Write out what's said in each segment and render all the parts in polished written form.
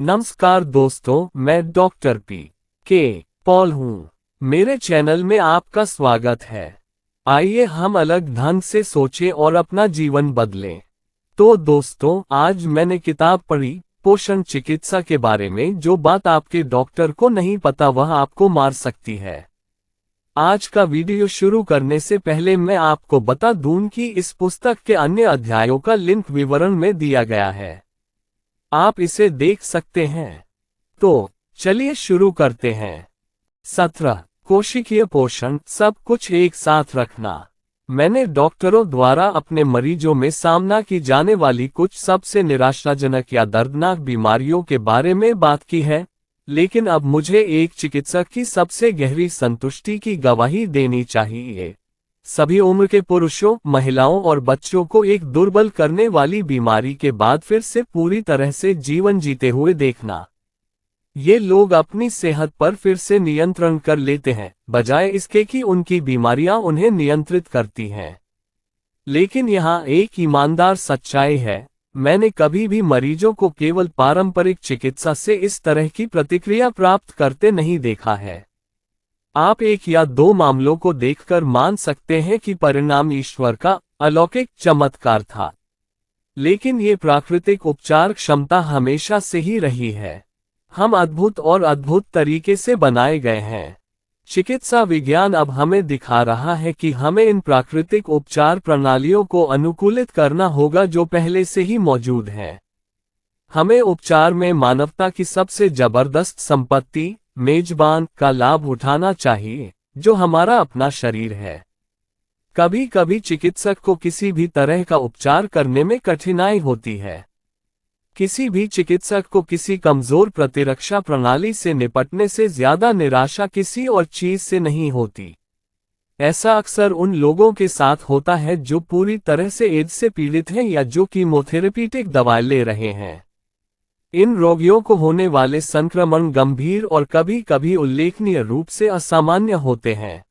नमस्कार दोस्तों, मैं डॉक्टर के पॉल हूँ। मेरे चैनल में आपका स्वागत है। आइए हम अलग ढंग से सोचें और अपना जीवन बदलें। तो दोस्तों, आज मैंने किताब पढ़ी पोषण चिकित्सा के बारे में। जो बात आपके डॉक्टर को नहीं पता वह आपको मार सकती है। आज का वीडियो शुरू करने से पहले मैं आपको बता दूं कि इस पुस्तक के अन्य अध्यायों का लिंक विवरण में दिया गया है, आप इसे देख सकते हैं। तो चलिए शुरू करते हैं। 17 कोशिकीय पोषण, सब कुछ एक साथ रखना। मैंने डॉक्टरों द्वारा अपने मरीजों में सामना की जाने वाली कुछ सबसे निराशाजनक या दर्दनाक बीमारियों के बारे में बात की है, लेकिन अब मुझे एक चिकित्सक की सबसे गहरी संतुष्टि की गवाही देनी चाहिए। सभी उम्र के पुरुषों, महिलाओं और बच्चों को एक दुर्बल करने वाली बीमारी के बाद फिर से पूरी तरह से जीवन जीते हुए देखना। ये लोग अपनी सेहत पर फिर से नियंत्रण कर लेते हैं, बजाय इसके कि उनकी बीमारियां उन्हें नियंत्रित करती हैं। लेकिन यहाँ एक ईमानदार सच्चाई है, मैंने कभी भी मरीजों को केवल पारंपरिक चिकित्सा से इस तरह की प्रतिक्रिया प्राप्त करते नहीं देखा है। आप एक या दो मामलों को देखकर मान सकते हैं कि परिणाम ईश्वर का अलौकिक चमत्कार था, लेकिन ये प्राकृतिक उपचार क्षमता हमेशा से ही रही है। हम अद्भुत और अद्भुत तरीके से बनाए गए हैं। चिकित्सा विज्ञान अब हमें दिखा रहा है कि हमें इन प्राकृतिक उपचार प्रणालियों को अनुकूलित करना होगा जो पहले से ही मौजूद हैं। हमें उपचार में मानवता की सबसे जबरदस्त संपत्ति, मेजबान का लाभ उठाना चाहिए, जो हमारा अपना शरीर है। कभी कभी चिकित्सक को किसी भी तरह का उपचार करने में कठिनाई होती है। किसी भी चिकित्सक को किसी कमजोर प्रतिरक्षा प्रणाली से निपटने से ज्यादा निराशा किसी और चीज से नहीं होती। ऐसा अक्सर उन लोगों के साथ होता है जो पूरी तरह से एड्स से पीड़ित हैं या जो कीमोथेरेप्यूटिक दवाएं ले रहे हैं। इन रोगियों को होने वाले संक्रमण गंभीर और कभी कभी उल्लेखनीय रूप से असामान्य होते हैं।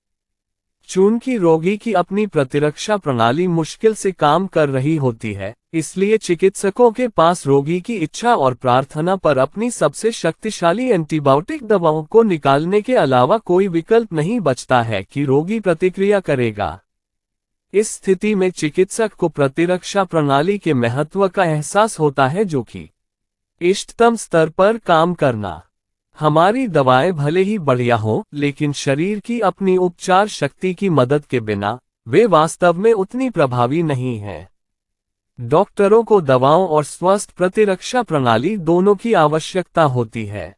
चूंकि रोगी की अपनी प्रतिरक्षा प्रणाली मुश्किल से काम कर रही होती है, इसलिए चिकित्सकों के पास रोगी की इच्छा और प्रार्थना पर अपनी सबसे शक्तिशाली एंटीबायोटिक दवाओं को निकालने के अलावा कोई विकल्प नहीं बचता है कि रोगी प्रतिक्रिया करेगा। इस स्थिति में चिकित्सक को प्रतिरक्षा प्रणाली के महत्व का एहसास होता है, जो कि इष्टतम स्तर पर काम करना। हमारी दवाएं भले ही बढ़िया हों, लेकिन शरीर की अपनी उपचार शक्ति की मदद के बिना वे वास्तव में उतनी प्रभावी नहीं हैं। डॉक्टरों को दवाओं और स्वस्थ प्रतिरक्षा प्रणाली दोनों की आवश्यकता होती है।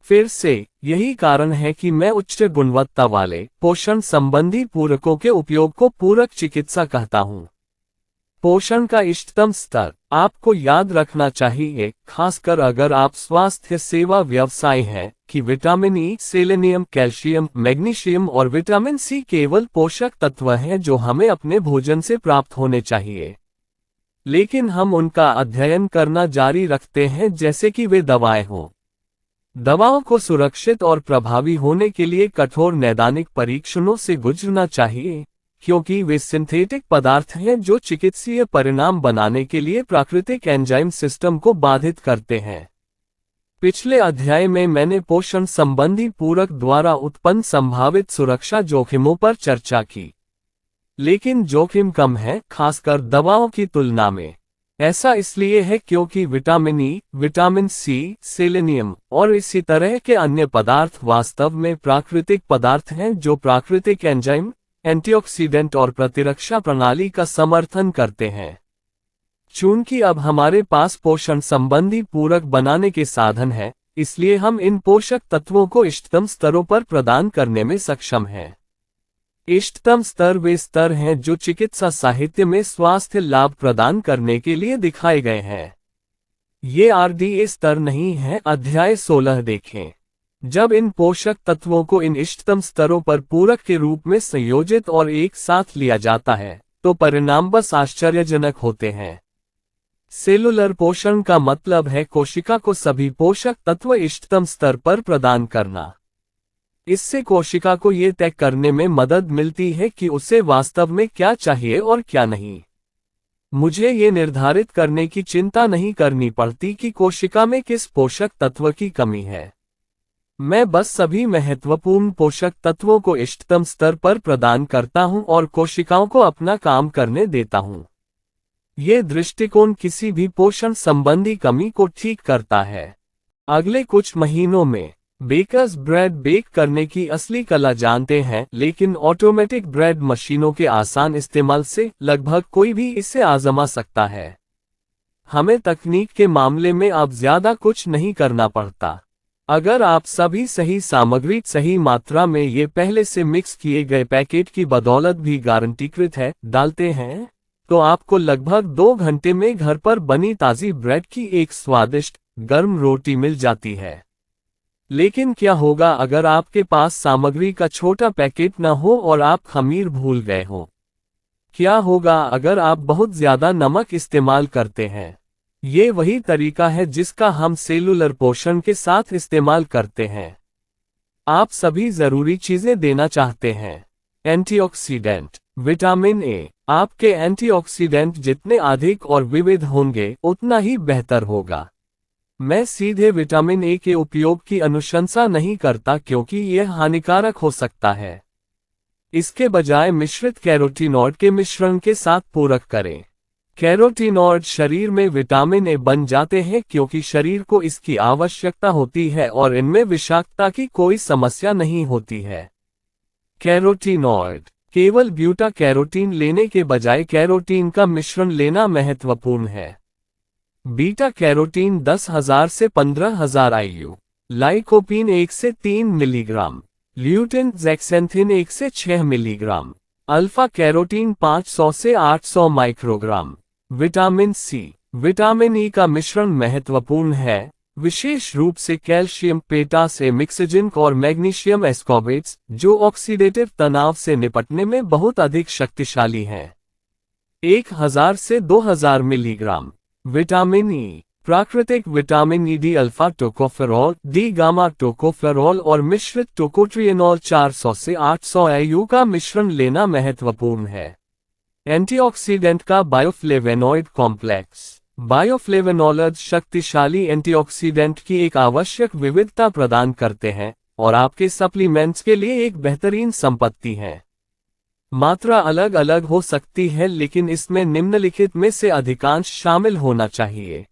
फिर से यही कारण है कि मैं उच्च गुणवत्ता वाले पोषण संबंधी पूरकों के उपयोग को पूरक चिकित्सा कहता हूँ। पोषण का इष्टतम स्तर आपको याद रखना चाहिए, खासकर अगर आप स्वास्थ्य सेवा व्यवसाय हैं, कि vitamin E, selenium, calcium, magnesium और विटामिन सी केवल पोषक तत्व हैं जो हमें अपने भोजन से प्राप्त होने चाहिए। लेकिन हम उनका अध्ययन करना जारी रखते हैं जैसे कि वे दवाएं हों। दवाओं को सुरक्षित और प्रभावी होने के लिए कठोर नैदानिक परीक्षणों से गुजरना चाहिए, क्योंकि वे सिंथेटिक पदार्थ हैं जो चिकित्सीय परिणाम बनाने के लिए प्राकृतिक एंजाइम सिस्टम को बाधित करते हैं। पिछले अध्याय में मैंने पोषण संबंधी पूरक द्वारा उत्पन्न संभावित सुरक्षा जोखिमों पर चर्चा की, लेकिन जोखिम कम है, खासकर दवाओं की तुलना में। ऐसा इसलिए है क्योंकि vitamin E, vitamin C, selenium और इसी तरह के अन्य पदार्थ वास्तव में प्राकृतिक पदार्थ हैं जो प्राकृतिक एंजाइम, एंटीऑक्सीडेंट और प्रतिरक्षा प्रणाली का समर्थन करते हैं। चूंकि अब हमारे पास पोषण संबंधी पूरक बनाने के साधन हैं, इसलिए हम इन पोषक तत्वों को इष्टतम स्तरों पर प्रदान करने में सक्षम हैं। इष्टतम स्तर वे स्तर हैं जो चिकित्सा साहित्य में स्वास्थ्य लाभ प्रदान करने के लिए दिखाए गए हैं। ये आरडीए स्तर नहीं है, अध्याय 16 देखें। जब इन पोषक तत्वों को इन इष्टतम स्तरों पर पूरक के रूप में संयोजित और एक साथ लिया जाता है, तो परिणाम बस आश्चर्यजनक होते हैं। सेलुलर पोषण का मतलब है कोशिका को सभी पोषक तत्व इष्टतम स्तर पर प्रदान करना। इससे कोशिका को ये तय करने में मदद मिलती है कि उसे वास्तव में क्या चाहिए और क्या नहीं। मुझे ये निर्धारित करने की चिंता नहीं करनी पड़ती कि कोशिका में किस पोषक तत्व की कमी है। मैं बस सभी महत्वपूर्ण पोषक तत्वों को इष्टतम स्तर पर प्रदान करता हूं और कोशिकाओं को अपना काम करने देता हूं। ये दृष्टिकोण किसी भी पोषण संबंधी कमी को ठीक करता है। अगले कुछ महीनों में बेकर्स ब्रेड बेक करने की असली कला जानते हैं, लेकिन ऑटोमेटिक ब्रेड मशीनों के आसान इस्तेमाल से लगभग कोई भी इसे आजमा सकता है। हमें तकनीक के मामले में अब ज्यादा कुछ नहीं करना पड़ता। अगर आप सभी सही सामग्री सही मात्रा में ये पहले से मिक्स किए गए पैकेट की बदौलत भी गारंटीकृत है डालते हैं, तो आपको लगभग 2 घंटे में घर पर बनी ताज़ी ब्रेड की एक स्वादिष्ट गर्म रोटी मिल जाती है। लेकिन क्या होगा अगर आपके पास सामग्री का छोटा पैकेट न हो और आप खमीर भूल गए हो? क्या होगा अगर आप बहुत ज्यादा नमक इस्तेमाल करते हैं? ये वही तरीका है जिसका हम सेलुलर पोषण के साथ इस्तेमाल करते हैं। आप सभी जरूरी चीजें देना चाहते हैं। Antioxidant, vitamin A. आपके एंटीऑक्सीडेंट जितने अधिक और विविध होंगे उतना ही बेहतर होगा। मैं सीधे विटामिन ए के उपयोग की अनुशंसा नहीं करता क्योंकि यह हानिकारक हो सकता है। इसके बजाय मिश्रित कैरोटीनॉइड के मिश्रण के साथ पूरक करें। कैरोटीनॉइड शरीर में विटामिन ए बन जाते हैं क्योंकि शरीर को इसकी आवश्यकता होती है और इनमें विषाक्तता की कोई समस्या नहीं होती है। कैरोटीनॉइड, केवल ब्यूटा कैरोटीन लेने के बजाय कैरोटीन का मिश्रण लेना महत्वपूर्ण है। बीटा कैरोटीन 10,000 से 15,000 IU, लाइकोपीन 1 से 3 मिलीग्राम, ल्यूटिन ज़ैक्सेंथिन 1 से 6 मिलीग्राम, अल्फा कैरोटीन 500 से 800 microgram. Vitamin C, vitamin E का मिश्रण महत्वपूर्ण है, विशेष रूप से कैल्शियम पेटासेमिक जिंक और मैग्नीशियम एस्कॉर्बेट्स, जो ऑक्सीडेटिव तनाव से निपटने में बहुत अधिक शक्तिशाली हैं। 1000 से 2000 मिलीग्राम। विटामिन ई, प्राकृतिक vitamin E D alpha tocopherol, D gamma tocopherol और मिश्रित टोकोट्रिएनॉल 400 से 800 IU का मिश्रण लेना महत्वपूर्ण है। एंटीऑक्सीडेंट का बायोफ्लेवेनॉइड कॉम्प्लेक्स। बायोफ्लेवेनॉइड्स शक्तिशाली एंटीऑक्सीडेंट की एक आवश्यक विविधता प्रदान करते हैं और आपके सप्लीमेंट्स के लिए एक बेहतरीन संपत्ति हैं। मात्रा अलग अलग हो सकती है लेकिन इसमें निम्नलिखित में से अधिकांश शामिल होना चाहिए।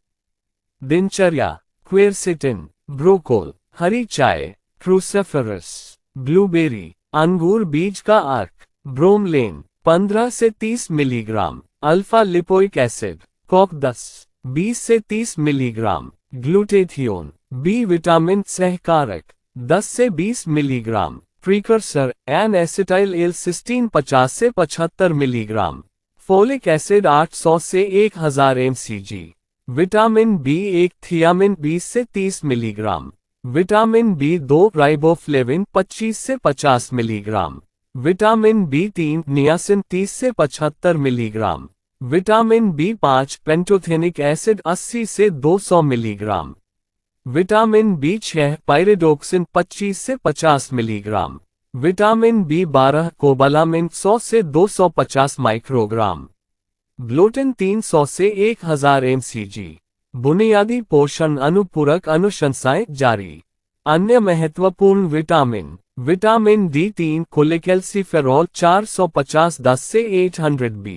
दिनचर्या, क्वेरसिटिन, ब्रोकोल, हरी चाय, क्रूसेफेरस, ब्लूबेरी, अंगूर बीज का अर्क, ब्रोमलेन 15 से 30 milligram, alpha lipoic acid, CoQ 10-20 से 30 मिलीग्राम, ग्लूटेथियोन, बी विटामिन सहकारक 10 से 20 milligram, precursor N acetyl L cysteine 50 से 75 मिलीग्राम, फोलिक एसिड 800 से 1000 mcg, विटामिन B1 थियामिन 20 से 30 मिलीग्राम, विटामिन B2 राइबोफ्लेविन 25 से 50 मिलीग्राम, विटामिन B3 नियासिन 30 से 75 milligram, vitamin B5 pantothenic acid 80 से 200 milligram, vitamin B6 pyridoxine 25 से 50 milligram, vitamin B12 cobalamin 100 से 250 microgram, gluten 300 से 1000 mcg। बुनियादी पोषण अनुपूरक अनुशंसाएं जारी। अन्य महत्वपूर्ण विटामिन, विटामिन D3 कोलेकैल्सिफेरॉल 450 10 से 800 B,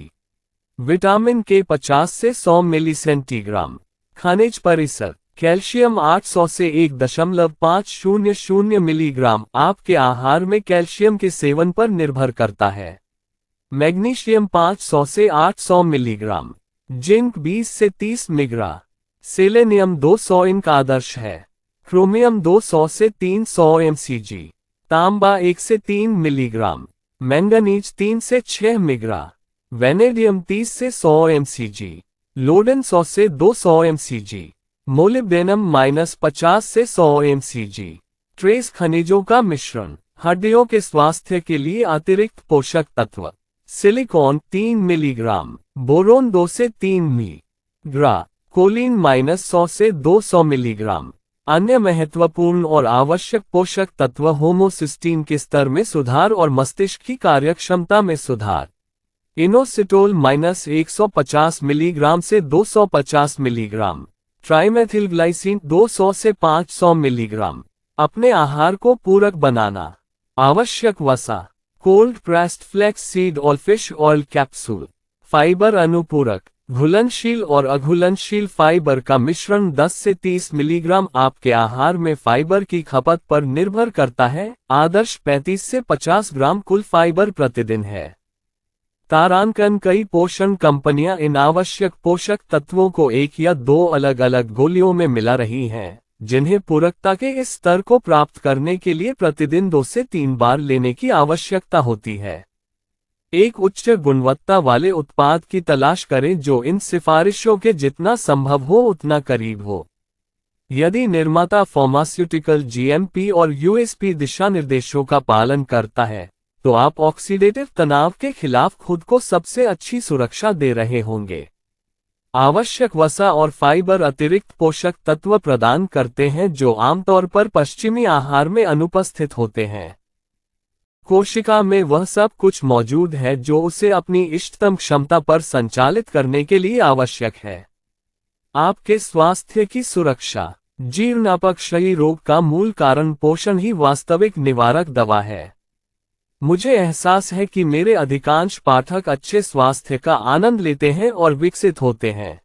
विटामिन K 50 से 100 मिलीसेंटीग्राम, खनिज परिसर, कैल्शियम 800 से 1.500 मिलीग्राम आपके आहार में कैल्शियम के सेवन पर निर्भर करता है। मैग्नीशियम 500 से 800 मिलीग्राम, जिंक 20 से 30 मिलीग्राम, सेलेनियम 200 इनका आदर्श है, क्रोमियम 200 से 300 mcg, तांबा 1 से 3 मिलीग्राम, मैंगनीज 3 से 6 मिलीग्राम, वेनेडियम 30 से 100 mcg, लोडेन 100 से 200 mcg, मोलिब्डेनम -50 से 100 mcg। ट्रेस खनिजों का मिश्रण, हड्डियों के स्वास्थ्य के लिए अतिरिक्त पोषक तत्व, सिलिकॉन 3 मिलीग्राम, बोरोन 2 से 3 मिलीग्राम, कोलिन -100 से 200 मिलीग्राम। अन्य महत्वपूर्ण और आवश्यक पोषक तत्व होमोसिस्टीन के स्तर में सुधार और मस्तिष्क की कार्यक्षमता में सुधार। इनोसिटोल -150 मिलीग्राम से 250 मिलीग्राम, ट्राइमेथिलग्लाइसिन 200 से 500 मिलीग्राम। अपने आहार को पूरक बनाना। आवश्यक वसा, कोल्ड प्रेस्ड फ्लैक्स सीड और फिश ऑयल कैप्सूल। फाइबर अनुपूरक, घुलनशील और अघुलनशील फाइबर का मिश्रण 10 से 30 मिलीग्राम। आपके आहार में फाइबर की खपत पर निर्भर करता है, आदर्श 35 से 50 ग्राम कुल फाइबर प्रतिदिन है। तारांकन, कई पोषण कंपनियां इन आवश्यक पोषक तत्वों को एक या दो अलग अलग गोलियों में मिला रही हैं, जिन्हें पूरकता के इस स्तर को प्राप्त करने के लिए प्रतिदिन 2 से 3 बार लेने की आवश्यकता होती है। एक उच्च गुणवत्ता वाले उत्पाद की तलाश करें जो इन सिफारिशों के जितना संभव हो उतना करीब हो। यदि निर्माता फार्मास्यूटिकल जीएमपी और यूएसपी दिशा निर्देशों का पालन करता है, तो आप ऑक्सीडेटिव तनाव के खिलाफ खुद को सबसे अच्छी सुरक्षा दे रहे होंगे। आवश्यक वसा और फाइबर अतिरिक्त पोषक तत्व प्रदान करते हैं जो आमतौर पर पश्चिमी आहार में अनुपस्थित होते हैं। कोशिका में वह सब कुछ मौजूद है जो उसे अपनी इष्टतम क्षमता पर संचालित करने के लिए आवश्यक है। आपके स्वास्थ्य की सुरक्षा। जीर्ण अपक्षयी रोग का मूल कारण पोषण ही वास्तविक निवारक दवा है। मुझे एहसास है कि मेरे अधिकांश पाठक अच्छे स्वास्थ्य का आनंद लेते हैं और विकसित होते हैं।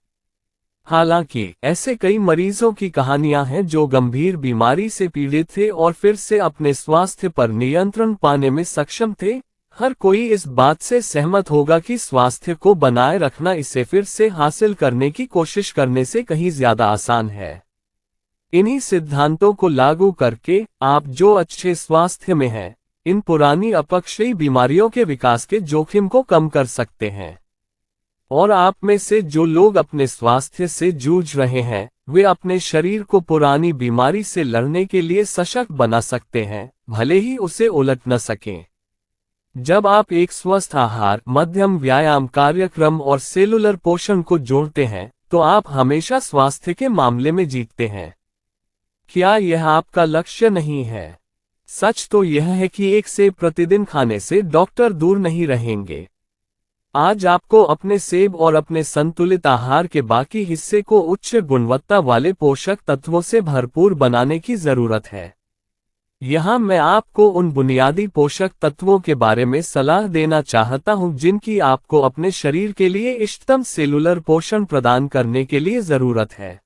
हालांकि ऐसे कई मरीजों की कहानियां हैं जो गंभीर बीमारी से पीड़ित थे और फिर से अपने स्वास्थ्य पर नियंत्रण पाने में सक्षम थे। हर कोई इस बात से सहमत होगा कि स्वास्थ्य को बनाए रखना इसे फिर से हासिल करने की कोशिश करने से कहीं ज्यादा आसान है। इन्हीं सिद्धांतों को लागू करके आप जो अच्छे स्वास्थ्य में हैं, इन पुरानी अपक्षयी बीमारियों के विकास के जोखिम को कम कर सकते हैं। और आप में से जो लोग अपने स्वास्थ्य से जूझ रहे हैं, वे अपने शरीर को पुरानी बीमारी से लड़ने के लिए सशक्त बना सकते हैं, भले ही उसे उलट न सकें। जब आप एक स्वस्थ आहार, मध्यम व्यायाम कार्यक्रम और सेलुलर पोषण को जोड़ते हैं, तो आप हमेशा स्वास्थ्य के मामले में जीतते हैं। क्या यह आपका लक्ष्य नहीं है? सच तो यह है कि एक सेब प्रतिदिन खाने से डॉक्टर दूर नहीं रहेंगे। आज आपको अपने सेब और अपने संतुलित आहार के बाकी हिस्से को उच्च गुणवत्ता वाले पोषक तत्वों से भरपूर बनाने की जरूरत है। यहाँ मैं आपको उन बुनियादी पोषक तत्वों के बारे में सलाह देना चाहता हूँ जिनकी आपको अपने शरीर के लिए इष्टतम सेलुलर पोषण प्रदान करने के लिए जरूरत है।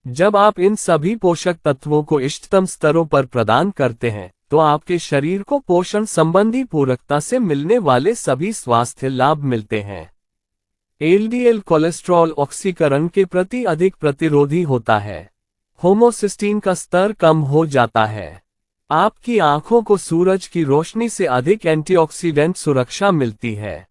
जब आप इन सभी पोषक तत्वों को इष्टतम स्तरों पर प्रदान करते हैं, तो आपके शरीर को पोषण संबंधी पूरकता से मिलने वाले सभी स्वास्थ्य लाभ मिलते हैं। एलडीएल कोलेस्ट्रॉल ऑक्सीकरण के प्रति अधिक प्रतिरोधी होता है। होमोसिस्टीन का स्तर कम हो जाता है। आपकी आंखों को सूरज की रोशनी से अधिक एंटीऑक्सीडेंट सुरक्षा मिलती है।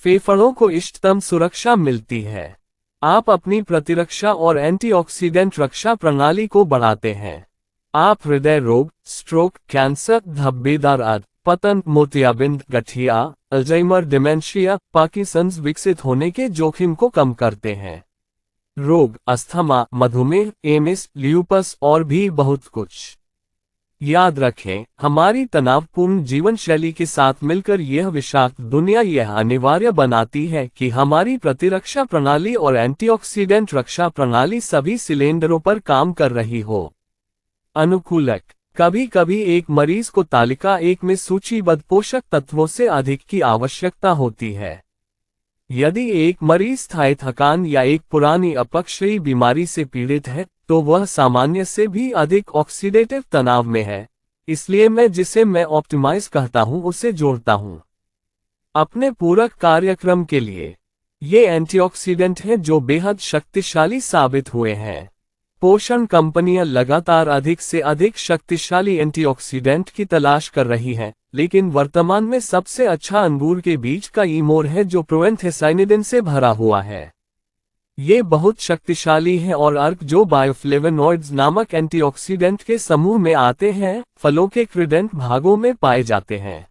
फेफड़ों को इष्टतम सुरक्षा मिलती है। आप अपनी प्रतिरक्षा और एंटीऑक्सीडेंट रक्षा प्रणाली को बढ़ाते हैं। आप हृदय रोग, स्ट्रोक, कैंसर, धब्बेदार पतन, मोतियाबिंद, गठिया, अल्जाइमर, डिमेंशिया, पार्किंसंस विकसित होने के जोखिम को कम करते हैं। रोग, अस्थमा, मधुमेह, एमिस, ल्यूपस और भी बहुत कुछ। याद रखें, हमारी तनावपूर्ण जीवन शैली के साथ मिलकर यह विषाक्त दुनिया यह अनिवार्य बनाती है कि हमारी प्रतिरक्षा प्रणाली और एंटीऑक्सीडेंट रक्षा प्रणाली सभी सिलेंडरों पर काम कर रही हो। अनुकूलक। कभी कभी एक मरीज को तालिका 1 में सूचीबद्ध पोषक तत्वों से अधिक की आवश्यकता होती है। यदि एक मरीज स्थायी थकान या एक पुरानी अपक्षयी बीमारी से पीड़ित है, तो वह सामान्य से भी अधिक ऑक्सीडेटिव तनाव में है। इसलिए मैं ऑप्टिमाइज कहता हूं उसे जोड़ता हूं अपने पूरक कार्यक्रम के लिए। ये एंटीऑक्सीडेंट हैं जो बेहद शक्तिशाली साबित हुए हैं। पोषण कंपनियां लगातार अधिक से अधिक शक्तिशाली एंटीऑक्सीडेंट की तलाश कर रही हैं, लेकिन वर्तमान में सबसे अच्छा अंगूर के बीज का ईमोर है जो प्रोएंथेसाइनिडिन से भरा हुआ है। ये बहुत शक्तिशाली है और अर्क जो बायोफ्लेवोनॉइड्स नामक एंटीऑक्सीडेंट के समूह में आते हैं, फलों के क्रिडेंट भागों में पाए जाते हैं।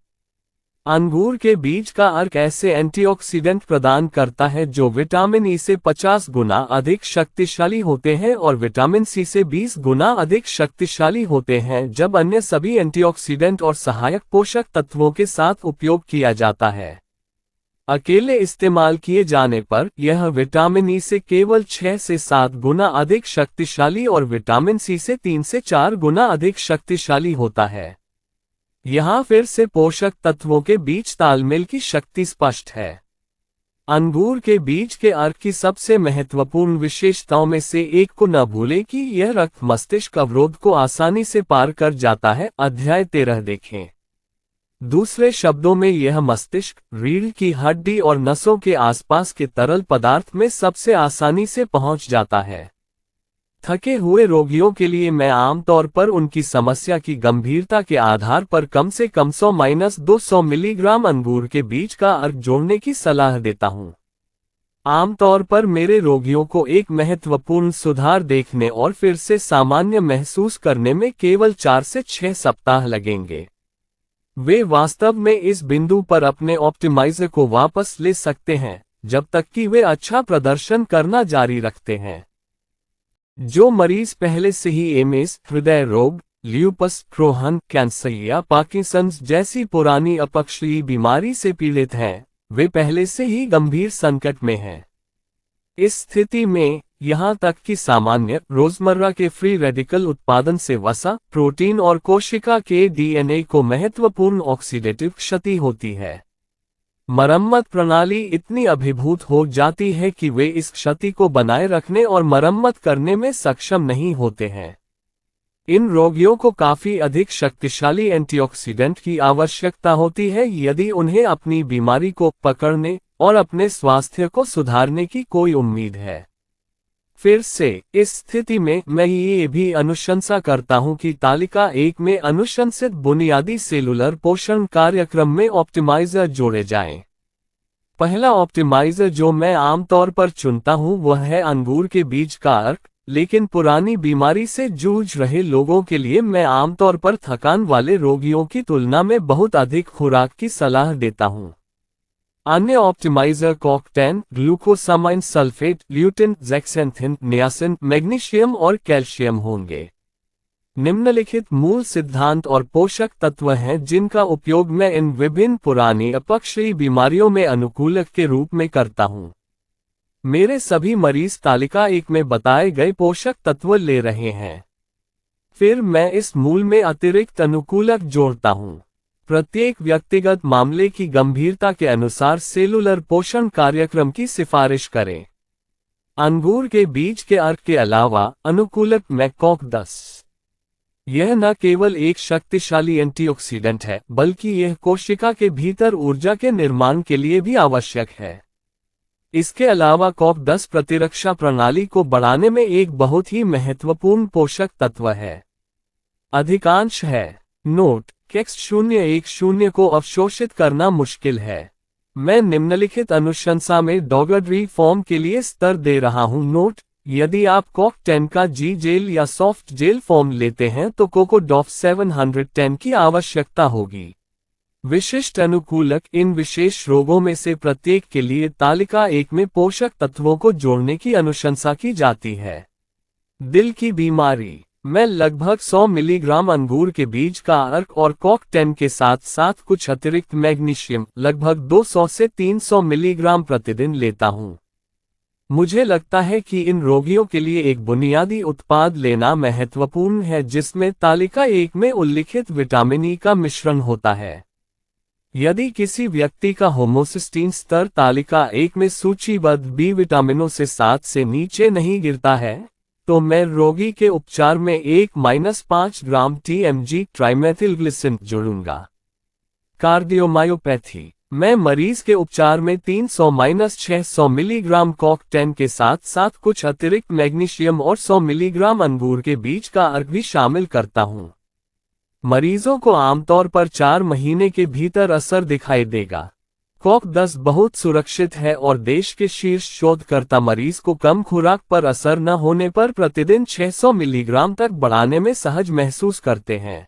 अंगूर के बीज का अर्क ऐसे एंटीऑक्सीडेंट प्रदान करता है जो विटामिन ई से 50 गुना अधिक शक्तिशाली होते हैं और विटामिन सी से 20 गुना अधिक शक्तिशाली होते हैं जब अन्य सभी एंटीऑक्सीडेंट और सहायक पोषक तत्वों के साथ उपयोग किया जाता है। अकेले इस्तेमाल किए जाने पर यह विटामिन ई से केवल 6 से 7 गुना अधिक शक्तिशाली और विटामिन सी से 3 से 4 गुना अधिक शक्तिशाली होता है। यहाँ फिर से पोषक तत्वों के बीच तालमेल की शक्ति स्पष्ट है। अंगूर के बीज के अर्क की सबसे महत्वपूर्ण विशेषताओं में से एक को न भूलें कि यह रक्त मस्तिष्क अवरोध को आसानी से पार कर जाता है। अध्याय 13 देखें। दूसरे शब्दों में यह मस्तिष्क, रीढ़ की हड्डी और नसों के आसपास के तरल पदार्थ में सबसे आसानी से पहुंच जाता है। थके हुए रोगियों के लिए मैं आमतौर पर उनकी समस्या की गंभीरता के आधार पर कम से कम 100-200 मिलीग्राम अंगूर के बीज का अर्क जोड़ने की सलाह देता हूं। आमतौर पर मेरे रोगियों को एक महत्वपूर्ण सुधार देखने और फिर से सामान्य महसूस करने में केवल 4 से 6 सप्ताह लगेंगे। वे वास्तव में इस बिंदु पर अपने ऑप्टिमाइजर को वापस ले सकते हैं, जब तक कि वे अच्छा प्रदर्शन करना जारी रखते हैं। जो मरीज पहले से ही एमएस, हृदय रोग, ल्यूपस, क्रोहन, कैंसर या पार्किंसंस जैसी पुरानी अपक्षयी बीमारी से पीड़ित हैं, वे पहले से ही गंभीर संकट में हैं। इस स्थिति में यहां तक कि सामान्य रोजमर्रा के फ्री रेडिकल उत्पादन से वसा, प्रोटीन और कोशिका के डीएनए को महत्वपूर्ण ऑक्सीडेटिव क्षति होती है। मरम्मत प्रणाली इतनी अभिभूत हो जाती है कि वे इस क्षति को बनाए रखने और मरम्मत करने में सक्षम नहीं होते हैं। इन रोगियों को काफी अधिक शक्तिशाली एंटीऑक्सीडेंट की आवश्यकता होती है यदि उन्हें अपनी बीमारी को पकड़ने और अपने स्वास्थ्य को सुधारने की कोई उम्मीद है। फिर से इस स्थिति में मैं ये भी अनुशंसा करता हूं कि तालिका 1 में अनुशंसित बुनियादी सेलुलर पोषण कार्यक्रम में ऑप्टिमाइजर जोड़े जाएं। पहला ऑप्टिमाइजर जो मैं आमतौर पर चुनता हूं वह है अंगूर के बीज का अर्क, लेकिन पुरानी बीमारी से जूझ रहे लोगों के लिए मैं आमतौर पर थकान वाले रोगियों की तुलना में बहुत अधिक खुराक की सलाह देता हूं। अन्य optimiser CoQ10, glucosamine sulphate, lutein, zeaxanthin, niacin, magnesium और कैल्शियम होंगे। निम्नलिखित मूल सिद्धांत और पोषक तत्व हैं जिनका उपयोग मैं इन विभिन्न पुरानी अपक्षयी बीमारियों में अनुकूलक के रूप में करता हूं। मेरे सभी मरीज तालिका 1 में बताए गए पोषक तत्व ले रहे हैं। फिर मैं इस मूल में अतिरिक्त अनुकूलक जोड़ता हूं। प्रत्येक व्यक्तिगत मामले की गंभीरता के अनुसार सेलुलर पोषण कार्यक्रम की सिफारिश करें। अंगूर के बीज के अर्क के अलावा अनुकूलक में कॉक10। यह न केवल एक शक्तिशाली एंटीऑक्सीडेंट है, बल्कि यह कोशिका के भीतर ऊर्जा के निर्माण के लिए भी आवश्यक है। इसके अलावा कॉक10 प्रतिरक्षा प्रणाली को बढ़ाने में एक बहुत ही महत्वपूर्ण पोषक तत्व है। अधिकांश है। नोट: KEX010 को अवशोषित करना मुश्किल है। मैं निम्नलिखित अनुशंसा में डॉगडरी फॉर्म के लिए स्तर दे रहा हूं। नोट: यदि आप कॉक10 का जी जेल या सॉफ्ट जेल फॉर्म लेते हैं तो कोकोडॉफ 710 की आवश्यकता होगी। विशिष्ट अनुकूलक इन विशेष रोगों में से प्रत्येक के लिए तालिका 1 में पोषक तत्वों को जोड़ने की अनुशंसा की जाती है। दिल की बीमारी: मैं लगभग 100 मिलीग्राम अंगूर के बीज का अर्क और कॉक10 के साथ साथ कुछ अतिरिक्त मैग्नीशियम लगभग 200 से 300 मिलीग्राम प्रतिदिन लेता हूं। मुझे लगता है कि इन रोगियों के लिए एक बुनियादी उत्पाद लेना महत्वपूर्ण है जिसमें तालिका 1 में उल्लिखित विटामिन ई का मिश्रण होता है। यदि किसी व्यक्ति का होमोसिस्टीन स्तर तालिका 1 में सूचीबद्ध बी विटामिनों से 7 से नीचे नहीं गिरता है, तो मैं रोगी के उपचार में 1-5 ग्राम TMG ट्राइमेथिलग्लिसिन जोड़ूंगा। कार्डियोमायोपैथी: मैं मरीज के उपचार में 300-600 मिलीग्राम कॉक10 के साथ साथ कुछ अतिरिक्त मैग्नीशियम और 100 मिलीग्राम अंगूर के बीज का अर्क भी शामिल करता हूं। मरीजों को आमतौर पर 4 महीने के भीतर असर दिखाई देगा। कॉक10 बहुत सुरक्षित है और देश के शीर्ष शोधकर्ता मरीज को कम खुराक पर असर न होने पर प्रतिदिन 600 मिलीग्राम तक बढ़ाने में सहज महसूस करते हैं।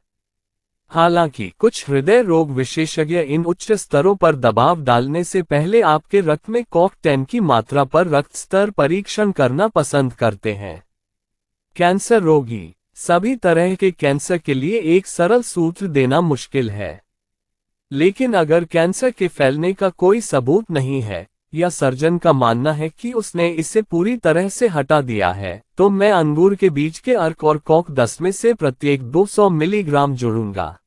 हालांकि कुछ हृदय रोग विशेषज्ञ इन उच्च स्तरों पर दबाव डालने से पहले आपके रक्त में कॉक10 की मात्रा पर रक्त स्तर परीक्षण करना पसंद करते हैं। कैंसर रोगी: सभी तरह के कैंसर के लिए एक सरल सूत्र देना मुश्किल है। लेकिन अगर कैंसर के फैलने का कोई सबूत नहीं है, या सर्जन का मानना है कि उसने इसे पूरी तरह से हटा दिया है, तो मैं अंगूर के बीज के अर्क और कॉक 10 में से प्रत्येक 200 मिलीग्राम जोड़ूंगा।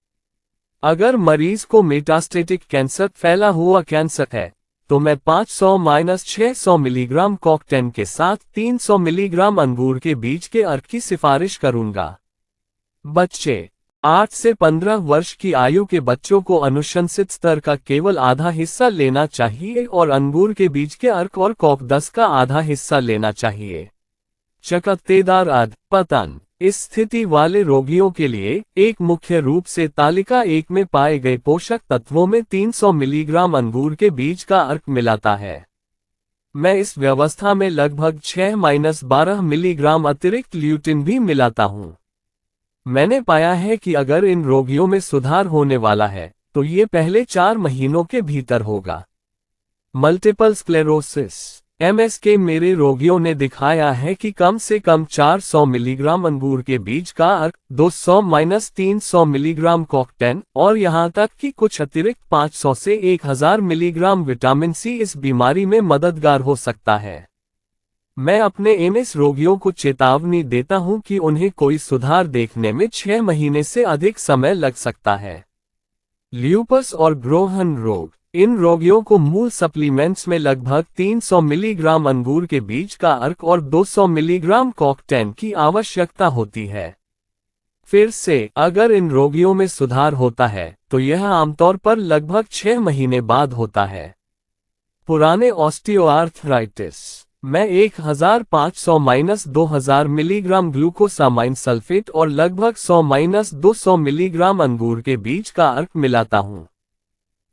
अगर मरीज को मेटास्टेटिक कैंसर, फैला हुआ कैंसर है, तो मैं 500-600 मिलीग्राम कॉक 10 के साथ 300 मिलीग्राम अंगूर के बीज के अर्क की सिफारिश करूंगा। बच्चे 8 से 15 वर्ष की आयु के बच्चों को अनुशंसित स्तर का केवल आधा हिस्सा लेना चाहिए और अंगूर के बीज के अर्क और कॉक 10 का आधा हिस्सा लेना चाहिए। चकत्तेदार अधपतन। इस स्थिति वाले रोगियों के लिए एक मुख्य रूप से तालिका 1 में पाए गए पोषक तत्वों में 300 मिलीग्राम अंगूर के बीज का अर्क मिलाता है। मैं इस व्यवस्था में लगभग 6-12 मिलीग्राम अतिरिक्त ल्यूटिन भी मिलाता हूं। मैंने पाया है कि अगर इन रोगियों में सुधार होने वाला है, तो ये पहले 4 महीनों के भीतर होगा। मल्टीपल स्क्लेरोसिस MS के मेरे रोगियों ने दिखाया है कि कम से कम 400 मिलीग्राम अंगूर के बीज का अर्क, 200-300 मिलीग्राम कॉक 10 और यहां तक कि कुछ अतिरिक्त 500 से 1000 मिलीग्राम विटामिन सी इस बीमारी में मददगार हो सकता है। मैं अपने MS रोगियों को चेतावनी देता हूं कि उन्हें कोई सुधार देखने में 6 महीने से अधिक समय लग सकता है। ल्यूपस और ग्रोहन रोग। इन रोगियों को मूल सप्लीमेंट्स में लगभग 300 मिलीग्राम अंगूर के बीज का अर्क और 200 मिलीग्राम कॉक 10 की आवश्यकता होती है। फिर से, अगर इन रोगियों में सुधार होता है, तो यह आमतौर पर लगभग 6 महीने बाद होता है। पुराने ऑस्टियोआर्थराइटिस। मैं 1500-2000 मिलीग्राम ग्लूकोसामाइन सल्फेट और लगभग 100-200 मिलीग्राम अंगूर के बीज का अर्क मिलाता हूं।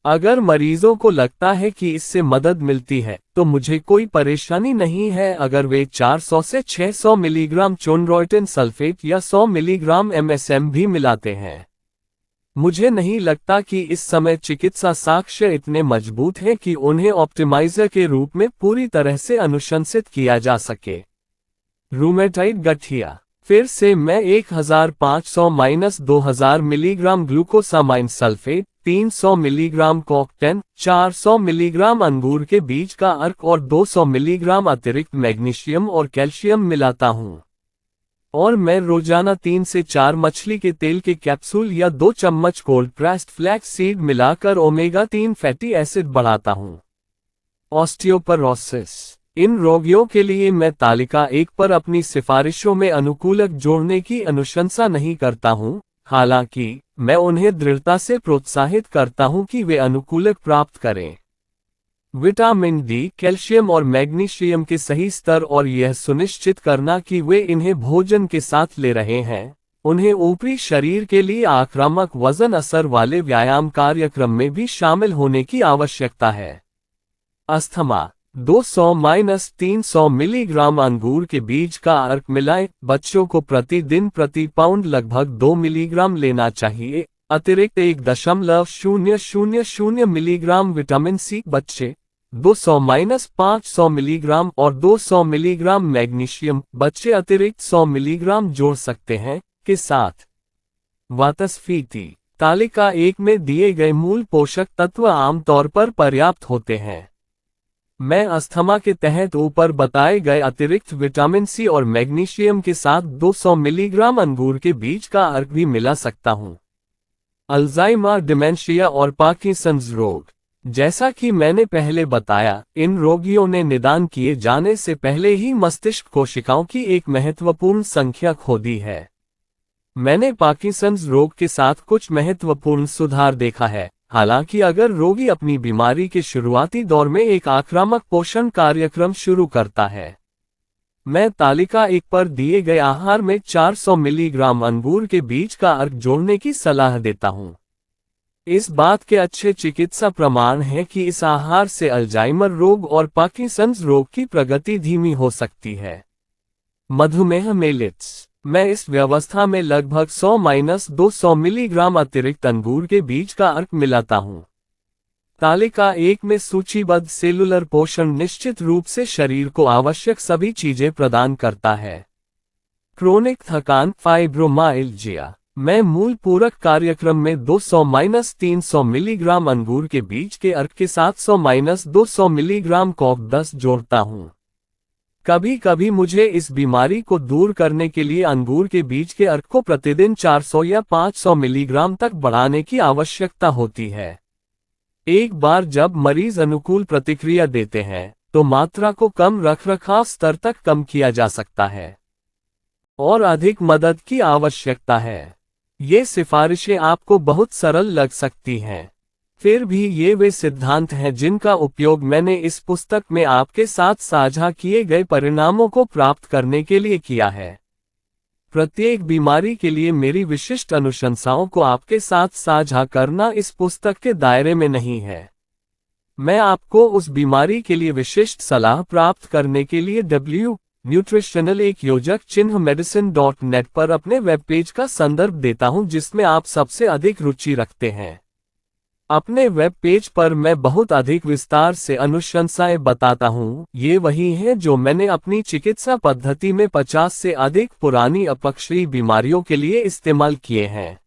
अगर मरीजों को लगता है कि इससे मदद मिलती है, तो मुझे कोई परेशानी नहीं है अगर वे 400 से 600 मिलीग्राम चोनरोइटिन सल्फेट या 100 मिलीग्राम MSM भी मिलाते हैं। मुझे नहीं लगता कि इस समय चिकित्सा साक्ष्य इतने मजबूत हैं कि उन्हें ऑप्टिमाइजर के रूप में पूरी तरह से अनुशंसित किया जा सके। रूमेटाइड गठिया। फिर से मैं 1500-2000 milligram glucosamine sulphate, 300 milligram CoQ 10, 400 milligram अंगूर के बीज का अर्क और 200 मिलीग्राम अतिरिक्त मैग्नीशियम और कैल्शियम मिलाता हूं। और मैं रोजाना 3 से 4 मछली के तेल के कैप्सूल या 2 चम्मच कोल्ड प्रेस्ड फ्लैक्स सीड मिलाकर ओमेगा 3 फैटी एसिड बढ़ाता हूं। ऑस्टियोपोरोसिस। इन रोगियों के लिए मैं तालिका 1 पर अपनी सिफारिशों में अनुकूलक जोड़ने की अनुशंसा नहीं करता हूं, हालांकि मैं उन्हें दृढ़ता से प्रोत्साहित करता हूं कि वे अनुकूलक प्राप्त करें। विटामिन डी, कैल्शियम और मैग्नीशियम के सही स्तर और यह सुनिश्चित करना कि वे इन्हें भोजन के साथ ले रहे हैं, उन्हें ऊपरी शरीर के लिए आक्रामक वजन असर वाले व्यायाम कार्यक्रम में भी शामिल होने की आवश्यकता है। अस्थमा। 200-300 मिलीग्राम अंगूर के बीज का अर्क मिलाएं। बच्चों को प्रतिदिन प्रति पाउंड लगभग 2 मिलीग्राम लेना चाहिए। अतिरिक्त 1.000 मिलीग्राम विटामिन सी। बच्चे 200-500 मिलीग्राम और 200 मिलीग्राम मैग्नीशियम। बच्चे अतिरिक्त 100 मिलीग्राम जोड़ सकते हैं। के साथ वातस्फीति। तालिका 1 में दिए गए मूल पोषक तत्व आमतौर पर पर्याप्त होते हैं। मैं अस्थमा के तहत ऊपर बताए गए अतिरिक्त विटामिन सी और मैग्नीशियम के साथ 200 मिलीग्राम अंगूर के बीज का अर्क भी मिला सकता हूं। अल्जाइमर, डिमेंशिया और पार्किंसंस रोग। जैसा कि मैंने पहले बताया, इन रोगियों ने निदान किए जाने से पहले ही मस्तिष्क कोशिकाओं की एक महत्वपूर्ण संख्या खो दी है। मैंने पार्किंसंस रोग के साथ कुछ महत्वपूर्ण सुधार देखा है। हालांकि अगर रोगी अपनी बीमारी के शुरुआती दौर में एक आक्रामक पोषण कार्यक्रम शुरू करता है, मैं तालिका 1 पर दिए गए आहार में 400 मिलीग्राम अंगूर के बीज का अर्क जोड़ने की सलाह देता हूं। इस बात के अच्छे चिकित्सा प्रमाण हैं कि इस आहार से अल्जाइमर रोग और पार्किंसंस रोग की प्रगति धीमी हो सकती है। मधुमेह मेलिट्स। मैं इस व्यवस्था में लगभग 100-200 मिलीग्राम अतिरिक्त अंगूर के बीज का अर्क मिलाता हूं। तालिका 1 में सूचीबद्ध सेलुलर पोषण निश्चित रूप से शरीर को आवश्यक सभी चीजें प्रदान करता है। क्रोनिक थकान, फाइब्रोमाइल्जिया। मैं मूल पूरक कार्यक्रम में 200-300 मिलीग्राम अंगूर के बीज के अर्क के 700-200 मिलीग्राम कॉक10 जोड़ता हूँ। कभी कभी मुझे इस बीमारी को दूर करने के लिए अंगूर के बीज के अर्क को प्रतिदिन 400 या 500 मिलीग्राम तक बढ़ाने की आवश्यकता होती है। एक बार जब मरीज अनुकूल प्रतिक्रिया देते हैं, तो मात्रा को कम रखरखाव स्तर तक कम किया जा सकता है और अधिक मदद की आवश्यकता है। ये सिफारिशें आपको बहुत सरल लग सकती हैं, फिर भी ये वे सिद्धांत हैं जिनका उपयोग मैंने इस पुस्तक में आपके साथ साझा किए गए परिणामों को प्राप्त करने के लिए किया है। प्रत्येक बीमारी के लिए मेरी विशिष्ट अनुशंसाओं को आपके साथ साझा करना इस पुस्तक के दायरे में नहीं है। मैं आपको उस बीमारी के लिए विशिष्ट सलाह प्राप्त करने के लिए न्यूट्रिशनल एक योजक चिन्ह medicine.net पर अपने वेब पेज का संदर्भ देता हूं जिसमें आप सबसे अधिक रुचि रखते हैं। अपने वेब पेज पर मैं बहुत अधिक विस्तार से अनुशंसाएं बताता हूं। ये वही हैं जो मैंने अपनी चिकित्सा पद्धति में 50 से अधिक पुरानी अपक्षयी बीमारियों के लिए इस्तेमाल किए हैं।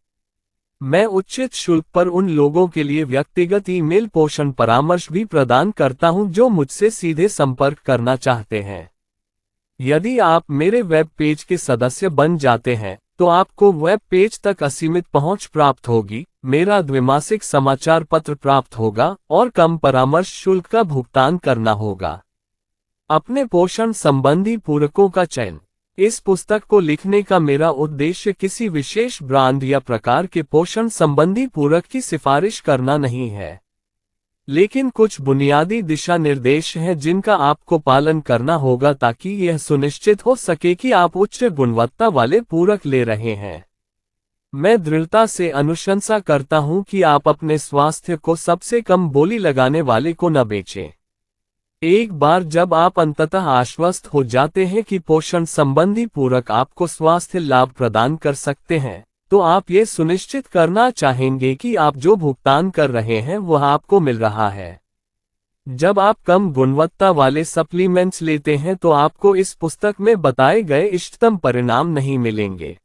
मैं उचित शुल्क पर उन लोगों के लिए व्यक्तिगत ईमेल पोषण परामर्श भी प्रदान करता हूं जो मुझसे सीधे संपर्क करना चाहते हैं। यदि आप मेरे वेब पेज के सदस्य बन जाते हैं, तो आपको वेब पेज तक असीमित पहुंच प्राप्त होगी, मेरा द्विमासिक समाचार पत्र प्राप्त होगा और कम परामर्श शुल्क का भुगतान करना होगा। अपने पोषण संबंधी पूरकों का चयन। इस पुस्तक को लिखने का मेरा उद्देश्य किसी विशेष ब्रांड या प्रकार के पोषण संबंधी पूरक की सिफारिश करना नहीं है, लेकिन कुछ बुनियादी दिशा निर्देश हैं जिनका आपको पालन करना होगा ताकि यह सुनिश्चित हो सके कि आप उच्च गुणवत्ता वाले पूरक ले रहे हैं। मैं दृढ़ता से अनुशंसा करता हूं कि आप अपने स्वास्थ्य को सबसे कम बोली लगाने वाले को न बेचें। एक बार जब आप अंततः आश्वस्त हो जाते हैं कि पोषण संबंधी पूरक आपको स्वास्थ्य लाभ प्रदान कर सकते हैं, तो आप ये सुनिश्चित करना चाहेंगे कि आप जो भुगतान कर रहे हैं वह आपको मिल रहा है। जब आप कम गुणवत्ता वाले सप्लीमेंट्स लेते हैं तो आपको इस पुस्तक में बताए गए इष्टतम परिणाम नहीं मिलेंगे।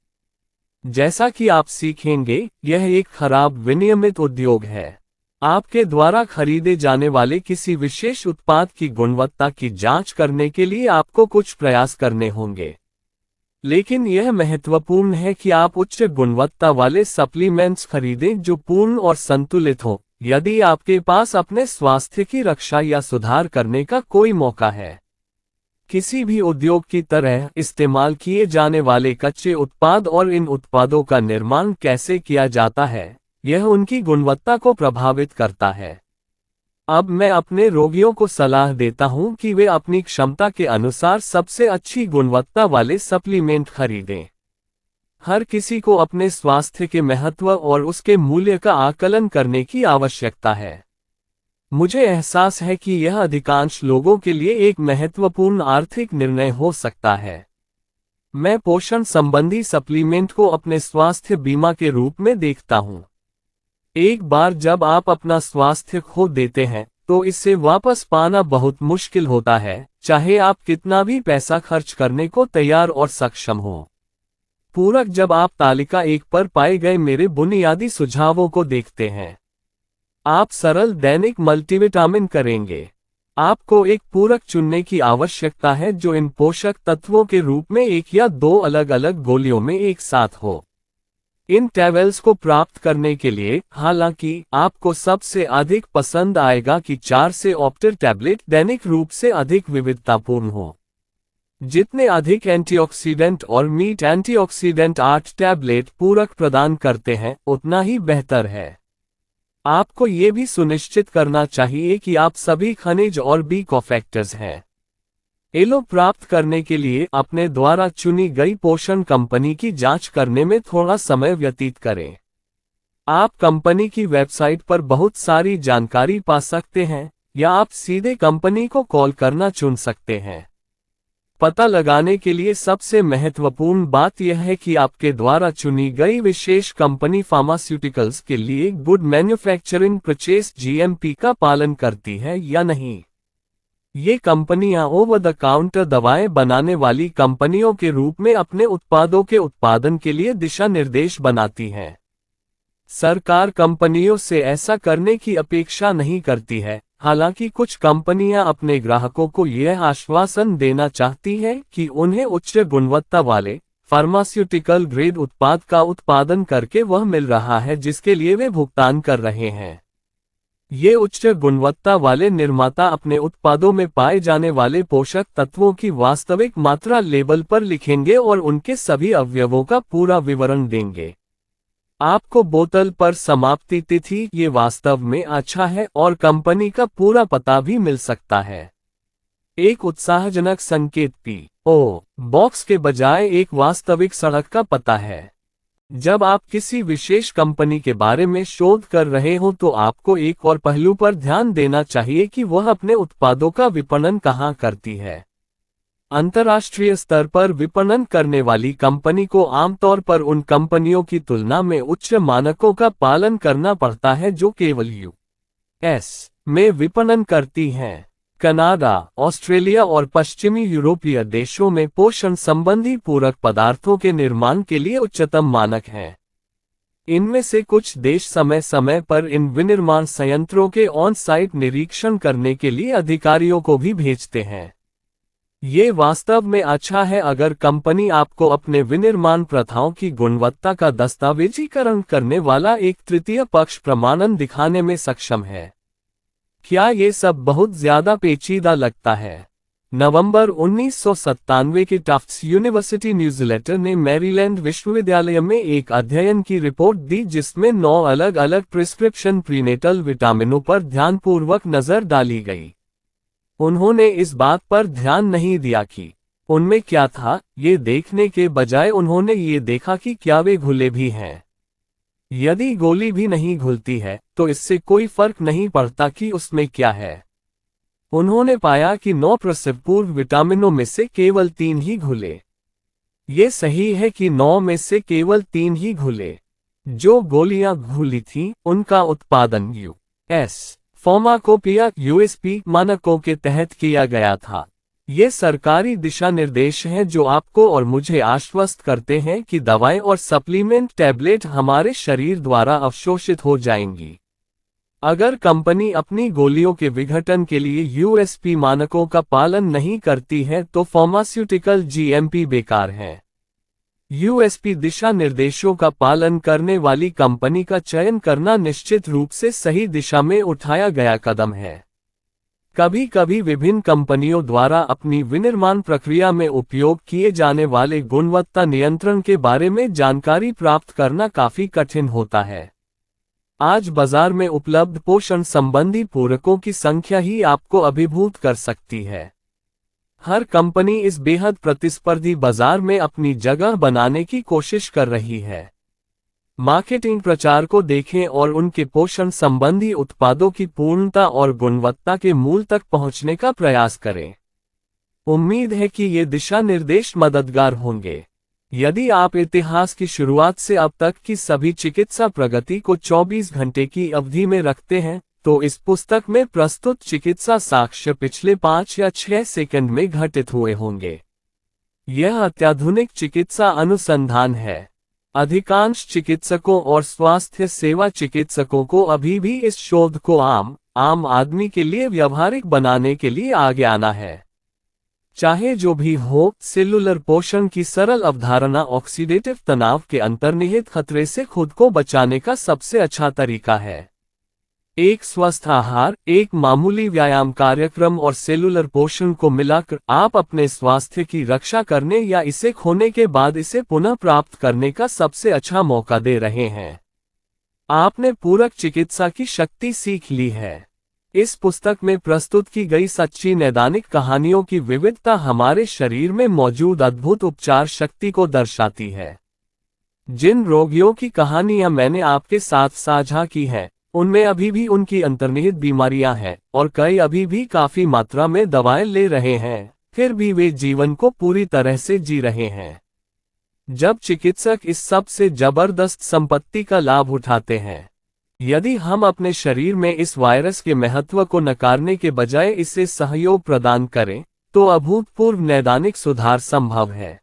जैसा कि आप सीखेंगे, यह एक खराब विनियमित उद्योग है। आपके द्वारा खरीदे जाने वाले किसी विशेष उत्पाद की गुणवत्ता की जांच करने के लिए आपको कुछ प्रयास करने होंगे, लेकिन यह महत्वपूर्ण है कि आप उच्च गुणवत्ता वाले सप्लीमेंट्स खरीदें जो पूर्ण और संतुलित हों, यदि आपके पास अपने स्वास्थ्य की रक्षा या सुधार करने का कोई मौका है। किसी भी उद्योग की तरह इस्तेमाल किए जाने वाले कच्चे उत्पाद और इन उत्पादों का निर्माण कैसे किया जाता है, यह उनकी गुणवत्ता को प्रभावित करता है। अब मैं अपने रोगियों को सलाह देता हूं कि वे अपनी क्षमता के अनुसार सबसे अच्छी गुणवत्ता वाले सप्लीमेंट खरीदें। हर किसी को अपने स्वास्थ्य के महत्व और उसके मूल्य का आकलन करने की आवश्यकता है। मुझे एहसास है कि यह अधिकांश लोगों के लिए एक महत्वपूर्ण आर्थिक निर्णय हो सकता है। मैं पोषण संबंधी सप्लीमेंट को अपने स्वास्थ्य बीमा के रूप में देखता हूं। एक बार जब आप अपना स्वास्थ्य खो देते हैं, तो इसे वापस पाना बहुत मुश्किल होता है, चाहे आप कितना भी पैसा खर्च करने को तैयार और सक्षम हो। पूरक। जब आप तालिका 1 पर पाए गए मेरे बुनियादी सुझावों को देखते हैं, आप सरल दैनिक मल्टीविटामिन करेंगे। आपको एक पूरक चुनने की आवश्यकता है जो इन पोषक तत्वों के रूप में 1 या 2 अलग अलग गोलियों में एक साथ हो। इन टैबलेट्स को प्राप्त करने के लिए, हालांकि आपको सबसे अधिक पसंद आएगा कि 4 से ऑप्टर टैबलेट दैनिक रूप से अधिक विविधतापूर्ण हो। जितने अधिक एंटीऑक्सीडेंट और मीट एंटीऑक्सीडेंट 8 टैबलेट पूरक प्रदान करते हैं, उतना ही बेहतर है। आपको ये भी सुनिश्चित करना चाहिए कि आप सभी खनिज और बी कोफैक्टर्स हैं। एलो प्राप्त करने के लिए अपने द्वारा चुनी गई पोषण कंपनी की जांच करने में थोड़ा समय व्यतीत करें। आप कंपनी की वेबसाइट पर बहुत सारी जानकारी पा सकते हैं, या आप सीधे कंपनी को कॉल करना चुन सकते हैं। पता लगाने के लिए सबसे महत्वपूर्ण बात यह है कि आपके द्वारा चुनी गई विशेष कंपनी फार्मास्यूटिकल्स के लिए गुड मैन्युफैक्चरिंग प्रैक्टिसेस (GMP) का पालन करती है या नहीं। ये कंपनियां ओवर द काउंटर दवाएं बनाने वाली कंपनियों के रूप में अपने उत्पादों के उत्पादन के लिए दिशा निर्देश बनाती हैं। सरकार कंपनियों से ऐसा करने की अपेक्षा नहीं करती है, हालांकि कुछ कंपनियां अपने ग्राहकों को यह आश्वासन देना चाहती हैं कि उन्हें उच्च गुणवत्ता वाले फार्मास्यूटिकल ग्रेड उत्पाद का उत्पादन करके वह मिल रहा है जिसके लिए वे भुगतान कर रहे हैं। ये उच्च गुणवत्ता वाले निर्माता अपने उत्पादों में पाए जाने वाले पोषक तत्वों की वास्तविक मात्रा लेबल पर लिखेंगे और उनके सभी अवयवों का पूरा विवरण देंगे। आपको बोतल पर समाप्ति तिथि, ये वास्तव में अच्छा है, और कंपनी का पूरा पता भी मिल सकता है। एक उत्साहजनक संकेत पी.ओ. बॉक्स के बजाय एक वास्तविक सड़क का पता है। जब आप किसी विशेष कंपनी के बारे में शोध कर रहे हो तो आपको एक और पहलू पर ध्यान देना चाहिए कि वह अपने उत्पादों का विपणन कहां करती है। अंतर्राष्ट्रीय स्तर पर विपणन करने वाली कंपनी को आमतौर पर उन कंपनियों की तुलना में उच्च मानकों का पालन करना पड़ता है जो केवल यूएस में विपणन करती हैं। कनाडा, ऑस्ट्रेलिया और पश्चिमी यूरोपीय देशों में पोषण संबंधी पूरक पदार्थों के निर्माण के लिए उच्चतम मानक हैं। इनमें से कुछ देश समय समय पर इन विनिर्माण संयंत्रों के ऑन साइट निरीक्षण करने के लिए अधिकारियों को भी भेजते हैं। ये वास्तव में अच्छा है अगर कंपनी आपको अपने विनिर्माण प्रथाओं की गुणवत्ता का दस्तावेजीकरण करने वाला एक तृतीय पक्ष प्रमाणन दिखाने में सक्षम है। क्या ये सब बहुत ज्यादा पेचीदा लगता है? नवंबर 1997 के टफ्ट्स यूनिवर्सिटी न्यूज़लेटर ने मैरीलैंड विश्वविद्यालय में एक अध्ययन की रिपोर्ट दी जिसमें 9 अलग अलग प्रिस्क्रिप्शन प्रीनेटल विटामिनों पर ध्यानपूर्वक नजर डाली गई। उन्होंने इस बात पर ध्यान नहीं दिया कि उनमें क्या था, ये देखने के बजाय उन्होंने ये देखा कि क्या वे घुले भी हैं। यदि गोली भी नहीं घुलती है तो इससे कोई फर्क नहीं पड़ता कि उसमें क्या है। उन्होंने पाया कि 9 प्रसव पूर्व विटामिनों में से केवल 3 ही घुले। ये सही है कि 9 में से केवल 3 ही घुले। जो गोलियां घुली थीं, उनका उत्पादन यूएस फार्माकोपिया यूएसपी मानकों के तहत किया गया था। ये सरकारी दिशा निर्देश हैं जो आपको और मुझे आश्वस्त करते हैं कि दवाएं और सप्लीमेंट टैबलेट हमारे शरीर द्वारा अवशोषित हो जाएंगी। अगर कंपनी अपनी गोलियों के विघटन के लिए यूएसपी मानकों का पालन नहीं करती है तो फार्मास्यूटिकल जीएमपी बेकार है। यूएसपी दिशा निर्देशों का पालन करने वाली कंपनी का चयन करना निश्चित रूप से सही दिशा में उठाया गया कदम है। कभी कभी विभिन्न कंपनियों द्वारा अपनी विनिर्माण प्रक्रिया में उपयोग किए जाने वाले गुणवत्ता नियंत्रण के बारे में जानकारी प्राप्त करना काफी कठिन होता है। आज बाजार में उपलब्ध पोषण संबंधी पूरकों की संख्या ही आपको अभिभूत कर सकती है। हर कंपनी इस बेहद प्रतिस्पर्धी बाजार में अपनी जगह बनाने की कोशिश कर रही है। मार्केटिंग प्रचार को देखें और उनके पोषण संबंधी उत्पादों की पूर्णता और गुणवत्ता के मूल तक पहुंचने का प्रयास करें। उम्मीद है कि ये दिशा निर्देश मददगार होंगे। यदि आप इतिहास की शुरुआत से अब तक की सभी चिकित्सा प्रगति को 24 घंटे की अवधि में रखते हैं, तो इस पुस्तक में प्रस्तुत चिकित्सा साक्ष्य पिछले 5 या 6 सेकंड में घटित हुए होंगे। यह अत्याधुनिक चिकित्सा अनुसंधान है। अधिकांश चिकित्सकों और स्वास्थ्य सेवा चिकित्सकों को अभी भी इस शोध को आम आदमी के लिए व्यावहारिक बनाने के लिए आगे आना है। चाहे जो भी हो, सेलुलर पोषण की सरल अवधारणा ऑक्सीडेटिव तनाव के अंतर्निहित खतरे से खुद को बचाने का सबसे अच्छा तरीका है। एक स्वस्थ आहार, एक मामूली व्यायाम कार्यक्रम और सेलुलर पोषण को मिलाकर आप अपने स्वास्थ्य की रक्षा करने या इसे खोने के बाद इसे पुनः प्राप्त करने का सबसे अच्छा मौका दे रहे हैं। आपने पूरक चिकित्सा की शक्ति सीख ली है। इस पुस्तक में प्रस्तुत की गई सच्ची नैदानिक कहानियों की विविधता हमारे शरीर में मौजूद अद्भुत उपचार शक्ति को दर्शाती है। जिन रोगियों की कहानियां मैंने आपके साथ साझा की हैं, उनमें अभी भी उनकी अंतर्निहित बीमारियां हैं और कई अभी भी काफी मात्रा में दवाएं ले रहे हैं, फिर भी वे जीवन को पूरी तरह से जी रहे हैं। जब चिकित्सक इस सब से जबरदस्त संपत्ति का लाभ उठाते हैं, यदि हम अपने शरीर में इस वायरस के महत्व को नकारने के बजाय इसे सहयोग प्रदान करें, तो अभूतपूर्व नैदानिक सुधार संभव है।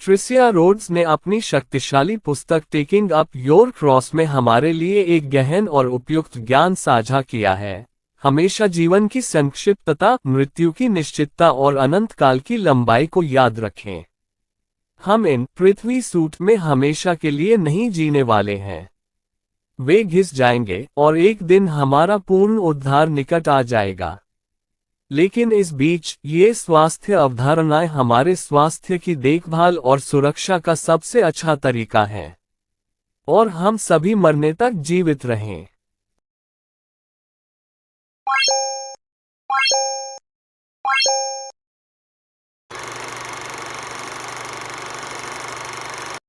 ट्रिसिया रोड्स ने अपनी शक्तिशाली पुस्तक टेकिंग अप योर क्रॉस में हमारे लिए एक गहन और उपयुक्त ज्ञान साझा किया है। हमेशा जीवन की संक्षिप्तता, मृत्यु की निश्चितता और अनंत काल की लंबाई को याद रखें। हम इन पृथ्वी सूट में हमेशा के लिए नहीं जीने वाले हैं। वे घिस जाएंगे और एक दिन हमारा पूर्ण उद्धार निकट आ जाएगा। लेकिन इस बीच ये स्वास्थ्य अवधारणाएं हमारे स्वास्थ्य की देखभाल और सुरक्षा का सबसे अच्छा तरीका है, और हम सभी मरने तक जीवित रहें।